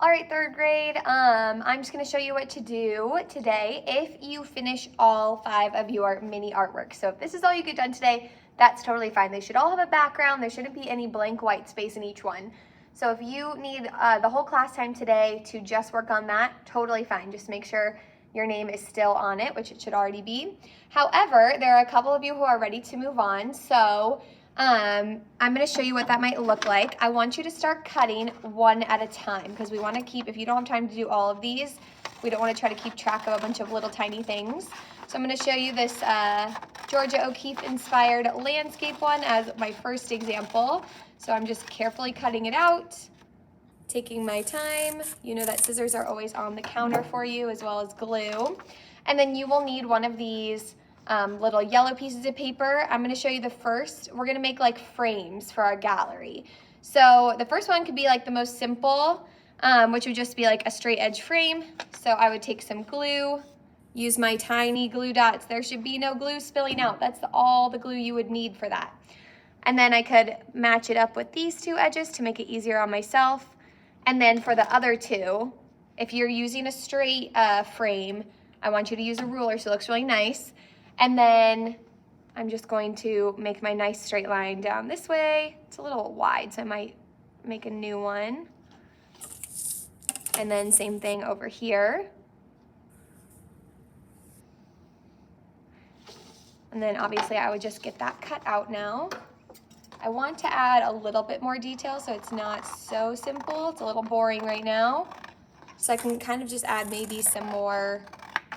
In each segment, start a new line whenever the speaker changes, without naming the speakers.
All right, third grade, I'm just gonna show you what to do today if you finish all 5 of your mini artwork. So if this is all you get done today, that's totally fine. They should all have a background. There shouldn't be any blank white space in each one. So if you need the whole class time today to just work on that, totally fine. Just make sure your name is still on it, which it should already be. However, there are a couple of you who are ready to move on. So I'm gonna show you what that might look like. I want you to start cutting one at a time because we wanna keep, if you don't have time to do all of these, we don't wanna try to keep track of a bunch of little tiny things. So I'm gonna show you this Georgia O'Keeffe inspired landscape one as my first example. So I'm just carefully cutting it out, taking my time. You know that scissors are always on the counter for you, as well as glue. And then you will need one of these little yellow pieces of paper. I'm gonna show you the first. We're gonna make like frames for our gallery. So the first one could be like the most simple, which would just be like a straight edge frame. So I would take some glue, use my tiny glue dots. There should be no glue spilling out. That's all the glue you would need for that. And then I could match it up with these 2 edges to make it easier on myself. And then for the other 2, if you're using a straight frame, I want you to use a ruler so it looks really nice. And then I'm just going to make my nice straight line down this way. It's a little wide, so I might make a new one. And then same thing over here. And then obviously I would just get that cut out now. I want to add a little bit more detail so it's not so simple. It's a little boring right now. So I can kind of just add maybe some more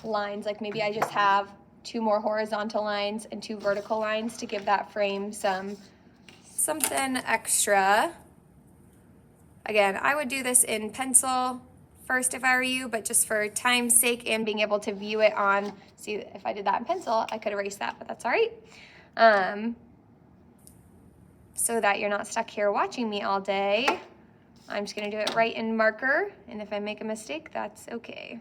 lines, like maybe I just have 2 more horizontal lines and 2 vertical lines to give that frame something extra. Again, I would do this in pencil first if I were you, but just for time's sake and being able to view it on, see if I did that in pencil, I could erase that, but that's all right. So that you're not stuck here watching me all day, I'm just gonna do it right in marker, and if I make a mistake, that's okay.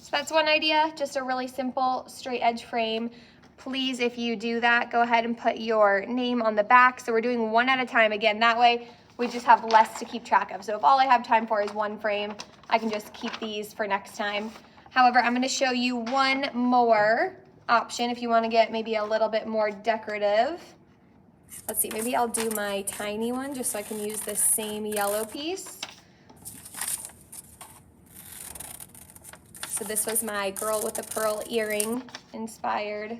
So that's one idea, just a really simple straight edge frame. Please, if you do that, go ahead and put your name on the back. So we're doing one at a time. Again, that way we just have less to keep track of. So if all I have time for is 1 frame, I can just keep these for next time. However, I'm gonna show you one more option if you wanna get maybe a little bit more decorative. Let's see, maybe I'll do my tiny one just so I can use this same yellow piece. So this was my girl with a pearl earring inspired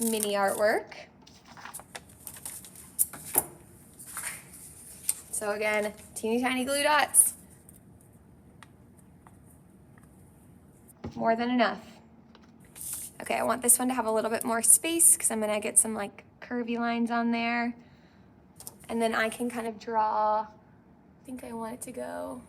mini artwork. So again, teeny tiny glue dots. More than enough. Okay, I want this one to have a little bit more space because I'm gonna get some like curvy lines on there. And then I can kind of draw, I think I want it to go.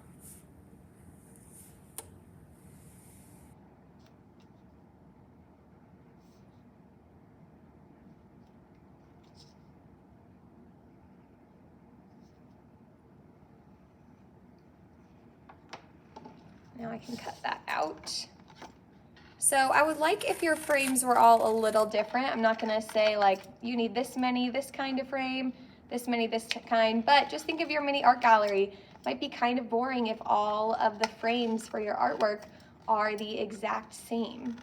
Now I can cut that out. So I would like if your frames were all a little different. I'm not gonna say like, you need this many, this kind of frame, this many, this kind, but just think of your mini art gallery. It might be kind of boring if all of the frames for your artwork are the exact same.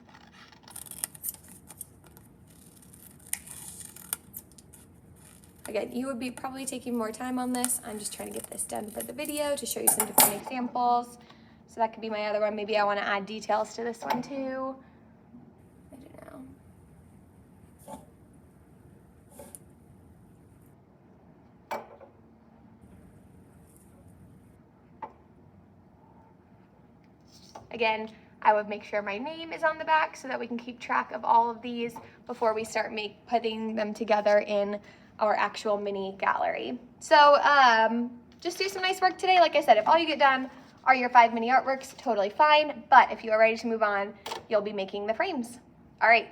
Again, you would be probably taking more time on this. I'm just trying to get this done for the video to show you some different examples. So that could be my other one. Maybe I want to add details to this one too. I don't know. Again, I would make sure my name is on the back so that we can keep track of all of these before we start putting them together in our actual mini gallery. So just do some nice work today. Like I said, if all you get done are your 5 mini artworks, totally fine. But if you are ready to move on, you'll be making the frames. All right,